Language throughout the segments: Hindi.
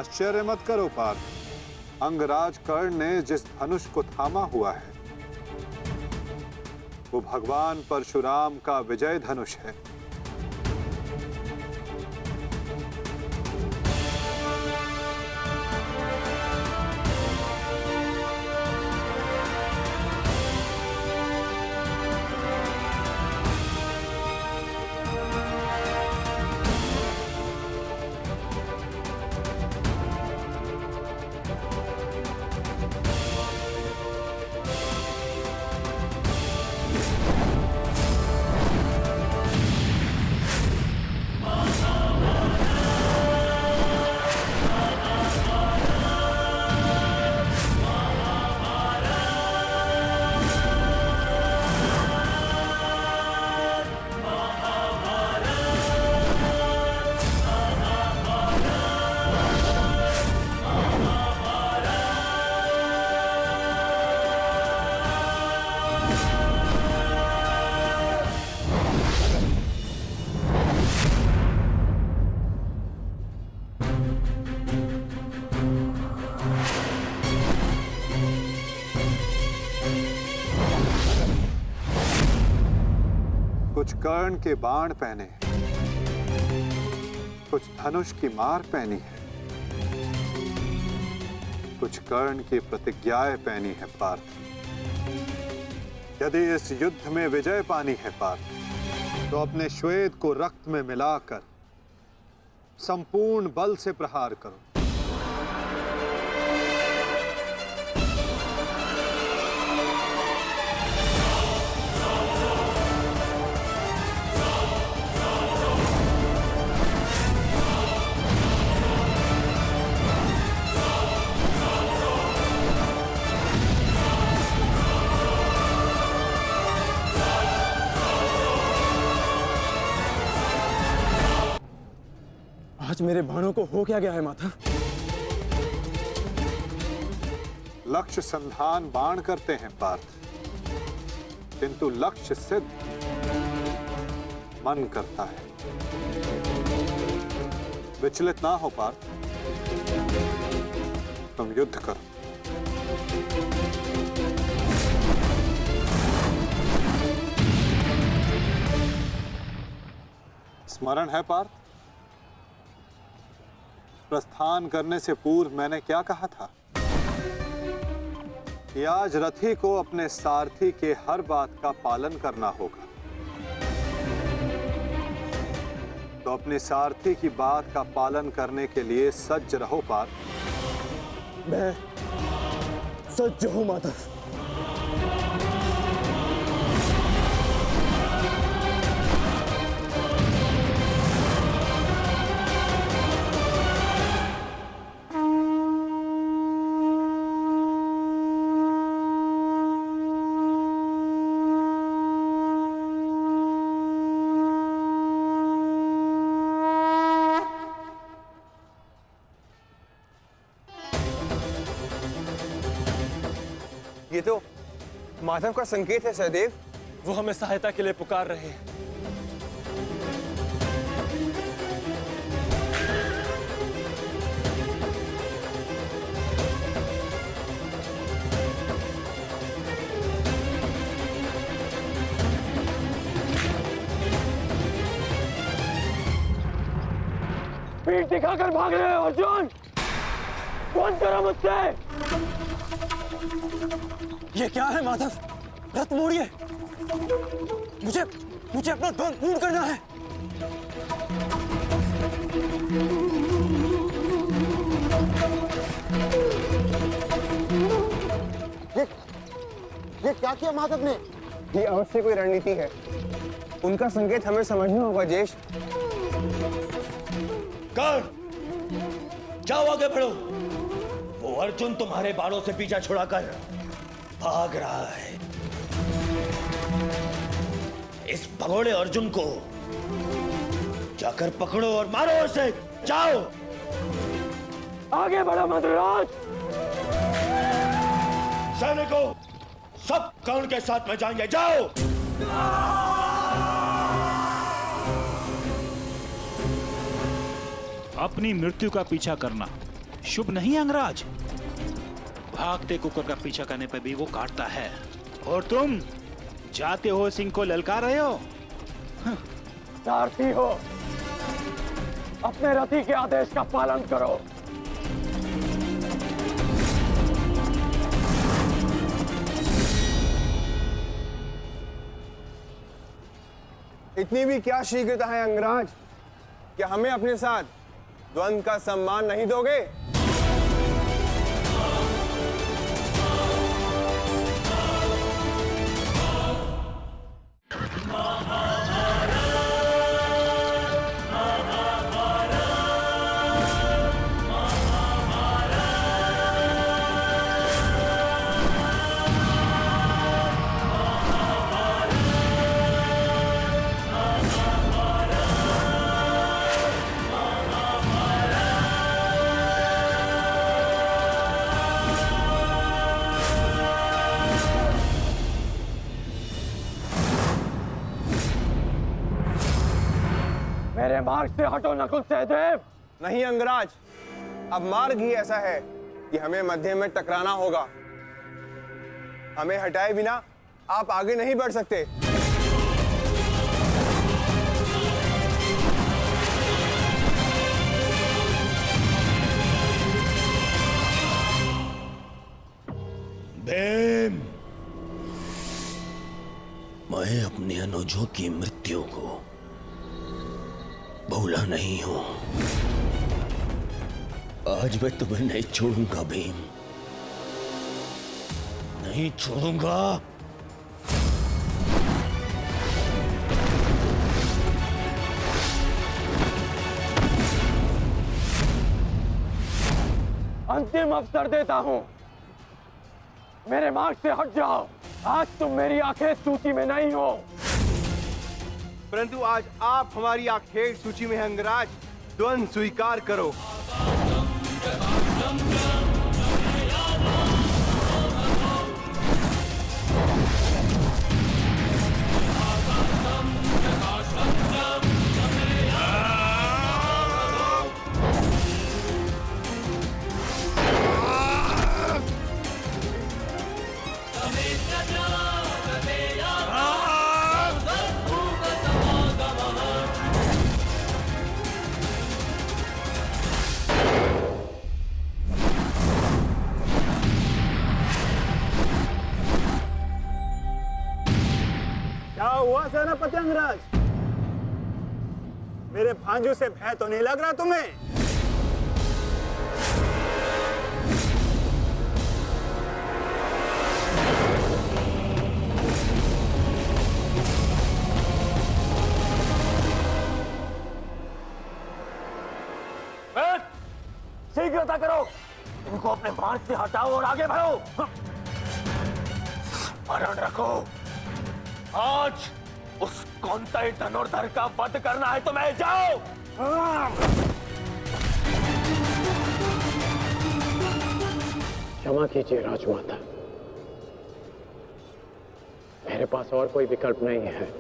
आश्चर्य मत करो पार्थ। अंगराज कर्ण ने जिस धनुष को थामा हुआ है वो भगवान परशुराम का विजय धनुष है। कुछ कर्ण के बाण पहने हैं, कुछ धनुष की मार पहनी है, कुछ कर्ण की प्रतिज्ञाएं पहनी है पार्थ। यदि इस युद्ध में विजय पानी है पार्थ, तो अपने श्वेत को रक्त में मिलाकर संपूर्ण बल से प्रहार करो। आज मेरे बाणों को हो क्या गया है माता? लक्ष्य संधान बाण करते हैं पार्थ, किंतु लक्ष्य सिद्ध मन करता है। विचलित ना हो पार्थ, तुम युद्ध करो। स्मरण है पार्थ, प्रस्थान करने से पूर्व मैंने क्या कहा था कि आज रथी को अपने सारथी के हर बात का पालन करना होगा। तो अपने सारथी की बात का पालन करने के लिए सज्ज रहो पार्थ। मैं सज्ज हूं माता। ये तो माधव का संकेत है सहदेव। वो हमें सहायता के लिए पुकार रहे हैं। पीठ दिखाकर भाग रहे हो अर्जुन, कौन करो मुझसे? ये क्या है माधव? रथ मोड़िए, मुझे अपना ध्वज पूर्ण करना है। ये क्या किया माधव ने? ये अवश्य कोई रणनीति है। उनका संकेत हमें समझना होगा जेश। कर्ण, जाओ आगे बढ़ो। वो अर्जुन तुम्हारे बाणों से पीछा छुड़ाकर भाग रहा है। इस भगोड़े अर्जुन को जाकर पकड़ो और मारो उसे। जाओ आगे बढ़ो मद्रराज। सैनिकों, सब कर्ण के साथ में जाएंगे। जाओ। अपनी मृत्यु का पीछा करना शुभ नहीं अंगराज। भागते कुकुर का पीछा करने पर भी वो काटता है, और तुम जाते हो सिंह को ललकार रहे हो। सारथी हो, अपने रथी के आदेश का पालन करो। इतनी भी क्या शीघ्रता है अंगराज? क्या हमें अपने साथ द्वंद का सम्मान नहीं दोगे? मेरे मार्ग से हटो नकुल सहदेव। नहीं अंगराज, अब मार्ग ही ऐसा है कि हमें मध्य में टकराना होगा। हमें हटाए बिना आप आगे नहीं बढ़ सकते। भीम, मैं अपने अनुजों की मृत्यु को भूला नहीं हूं। आज मैं तुम्हें नहीं छोड़ूंगा भीम, नहीं छोड़ूंगा। अंतिम अवसर देता हूं, मेरे मार्ग से हट जाओ। आज तुम मेरी आंखें सूची में नहीं हो, परंतु आज आप हमारी आखेर सूची में हैं अंगराज। द्वंद स्वीकार करो। क्या हुआ सेनापति अंगराज? मेरे भांजू से भय तो नहीं लग रहा तुम्हें? शीघ्रता करो, इनको अपने मार्ग से हटाओ और आगे बढ़ो। स्मरण रखो, आज उस कौंतई धनुर्धर का वध करना है तुम्हें। जाओ। क्षमा कीजिए राजमाता, मेरे पास और कोई विकल्प नहीं है।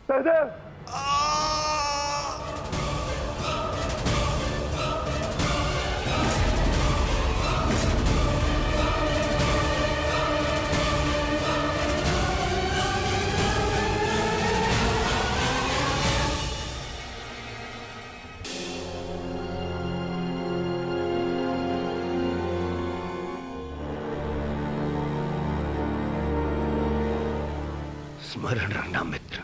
सहदेव, स्मरण रखना मित्र,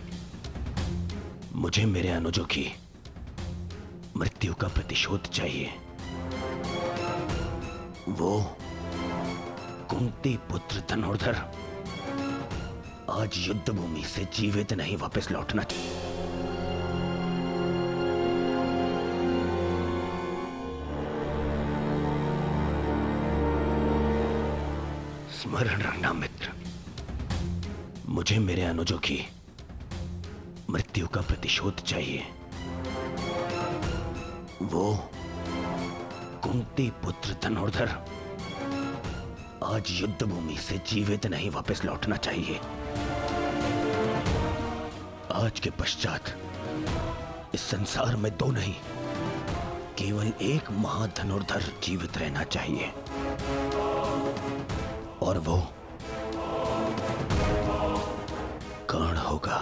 मुझे मेरे अनुजों की मृत्यु का प्रतिशोध चाहिए। वो कुंती पुत्र धनुर्धर आज युद्ध भूमि से जीवित नहीं वापस लौटना चाहिए। स्मरण रखना मित्र, मुझे मेरे अनुजों की मृत्यु का प्रतिशोध चाहिए। वो कुंती पुत्र धनुर्धर आज युद्ध भूमि से जीवित नहीं वापस लौटना चाहिए। आज के पश्चात इस संसार में दो नहीं, केवल एक महाधनुर्धर जीवित रहना चाहिए, और वो कर्ण होगा।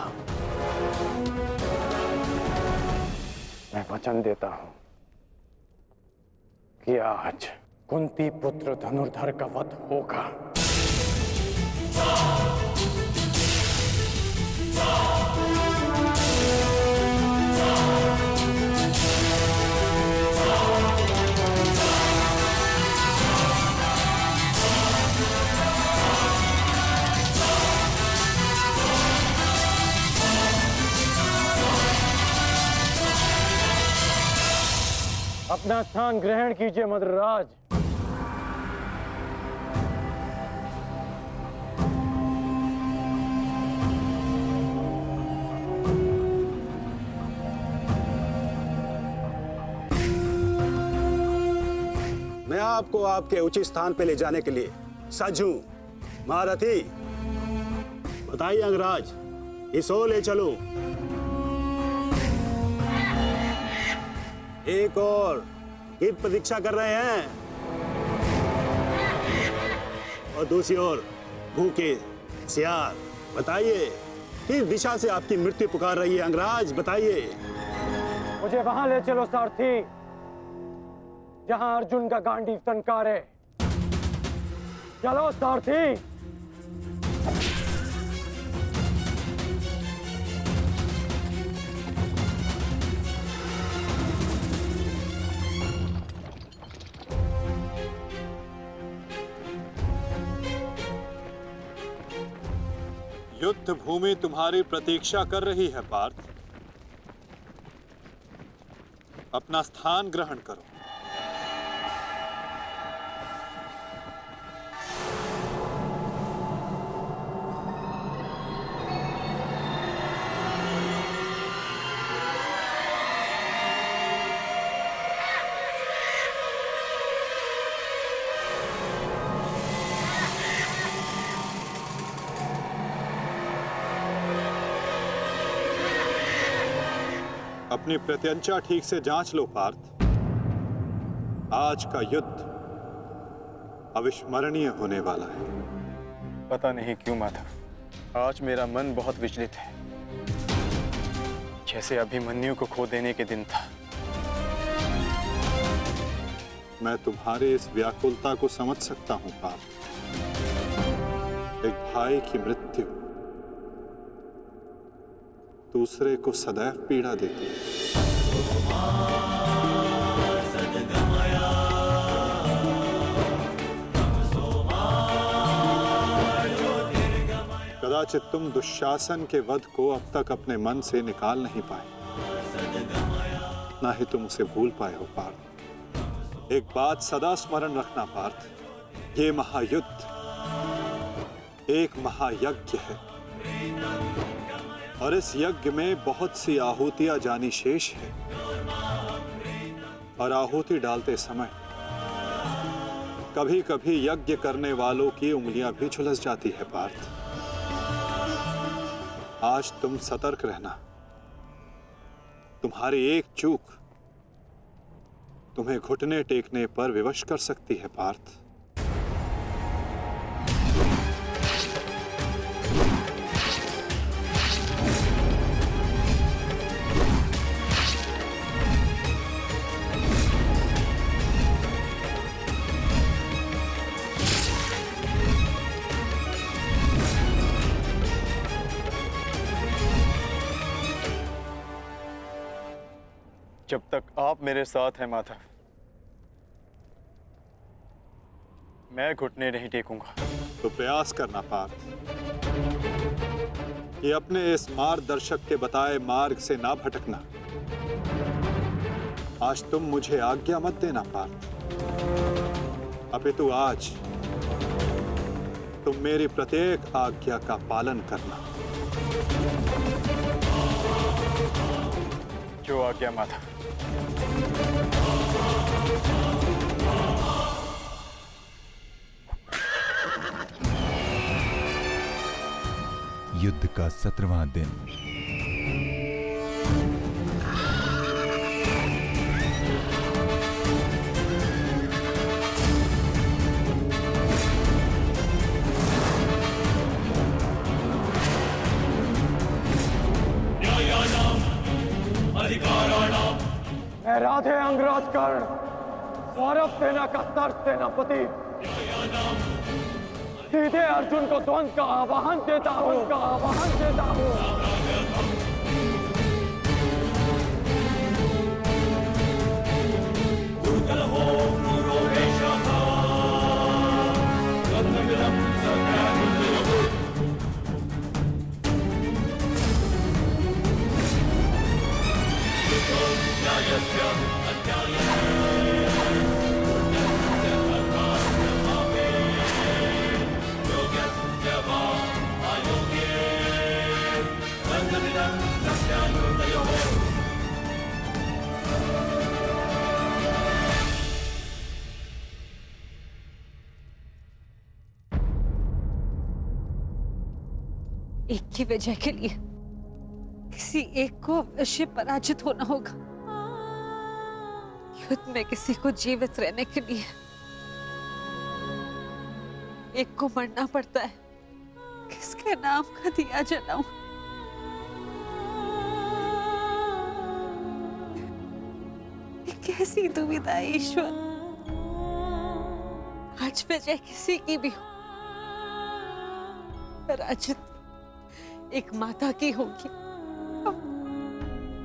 मैं वचन देता हूं कि आज कुंती पुत्र धनुर्धर का वध होगा। अपना स्थान ग्रहण कीजिए मद्रराज। मैं आपको आपके उचित स्थान पे ले जाने के लिए सज्ज हूं। महारथी, बताइए अंगराज, इस ओर ले चलो। एक और की प्रतीक्षा कर रहे हैं, और दूसरी ओर भूखे सियार। बताइए किस दिशा से आपकी मृत्यु पुकार रही है अंगराज, बताइए। मुझे वहां ले चलो सारथी, जहां अर्जुन का गांडीव टंकार है। चलो सारथी। युद्ध भूमि तुम्हारी प्रतीक्षा कर रही है पार्थ। अपना स्थान ग्रहण करो। अपनी प्रत्यंचा ठीक से जांच लो पार्थ। आज का युद्ध अविस्मरणीय होने वाला है। पता नहीं क्यों माधव, आज मेरा मन बहुत विचलित है, जैसे अभिमन्यु को खो देने के दिन था। मैं तुम्हारी इस व्याकुलता को समझ सकता हूं पार्थ। एक भाई की मृत्यु दूसरे को सदैव पीड़ा देती है। कदाचित तुम दुशासन के वध को अब तक अपने मन से निकाल नहीं पाए, ना ही तुम उसे भूल पाए हो पार्थ। एक बात सदा स्मरण रखना पार्थ, ये महायुद्ध एक महायज्ञ है, और इस यज्ञ में बहुत सी आहुतियां जानी शेष है। और आहुति डालते समय कभी कभी यज्ञ करने वालों की उंगलियां भी झुलस जाती है पार्थ। आज तुम सतर्क रहना। तुम्हारी एक चूक तुम्हें घुटने टेकने पर विवश कर सकती है पार्थ। जब तक आप मेरे साथ हैं माधव, मैं घुटने नहीं टेकूंगा। तो प्रयास करना पार्थ कि अपने इस मार्गदर्शक के बताए मार्ग से ना भटकना। आज तुम मुझे आज्ञा मत देना पार्थ, अपितु आज तुम मेरी प्रत्येक आज्ञा का पालन करना। जो आ गया माता। युद्ध का 17वां दिन। मैं राधे अंगराज कर्ण, सौरभ सेना का सर सेनापति सीधे अर्जुन को द्वंद का आवाहन देता हूं। एक की वजह के लिए किसी एक को अवश्य पराजित होना होगा। युद्ध में किसी को जीवित रहने के लिए एक को मरना पड़ता है। किसके नाम का दिया जलाऊं? ये कैसी दुविधा है ईश्वर। आज वजह किसी की भी हो, पराजित एक माता की होगी।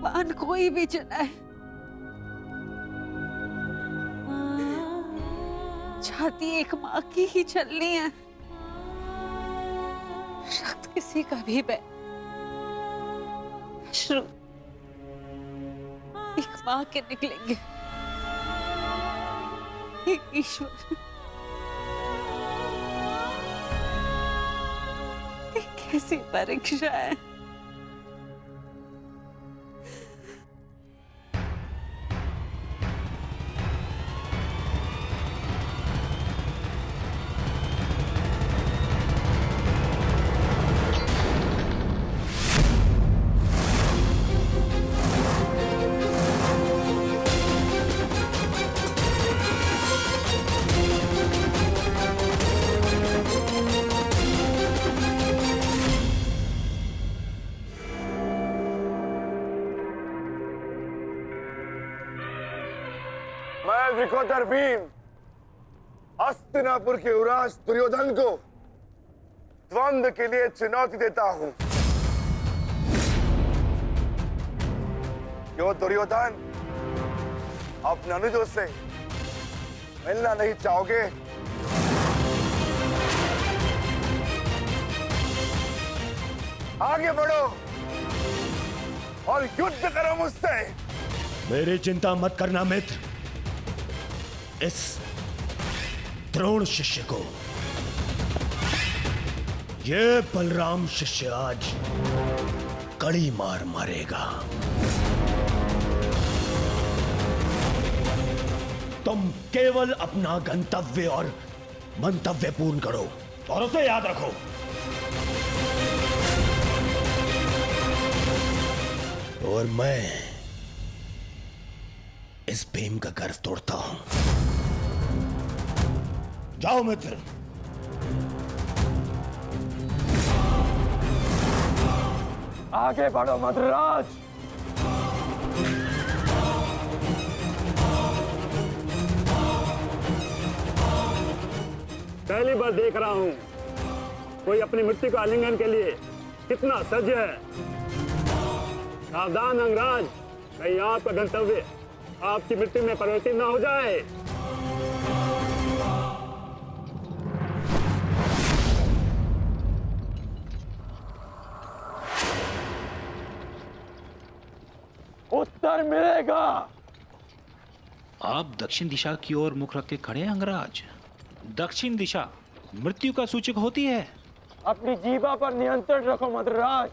बाण कोई भी चलाए, छाती एक माँ की ही चलनी है। रक्त किसी का भी बहे, अश्रु एक माँ के निकलेंगे। हे ईश्वर, कैसी परीक्षा है। मैं विकोतर भीम हस्तिनापुर के युवराज दुर्योधन को द्वंद्व के लिए चुनौती देता हूं। क्यों दुर्योधन, अपने अनुजों से मिलना नहीं चाहोगे? आगे बढ़ो और युद्ध करो मुझसे। मेरी चिंता मत करना मित्र। इस द्रोण शिष्य को ये बलराम शिष्य आज कड़ी मार मारेगा। तुम केवल अपना गंतव्य और मंतव्य पूर्ण करो और उसे याद रखो। और मैं इस भीम का गर्व तोड़ता हूं। जाओ मित्र। आगे बढ़ो मद्रराज। पहली बार देख रहा हूं कोई अपनी मृत्यु का आलिंगन के लिए कितना सज्ज है। सावधान अंगराज, कहीं आपका गंतव्य आपकी मृत्यु में परिवर्तित न हो जाए। उत्तर मिलेगा। आप दक्षिण दिशा की ओर मुख रख के खड़े हैं अंगराज। दक्षिण दिशा मृत्यु का सूचक होती है। अपनी जीवा पर नियंत्रण रखो मद्रराज।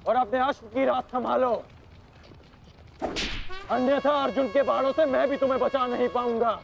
और अपने अश्व की रात संभालो, अन्यथा अर्जुन के बाणों से मैं भी तुम्हें बचा नहीं पाऊंगा।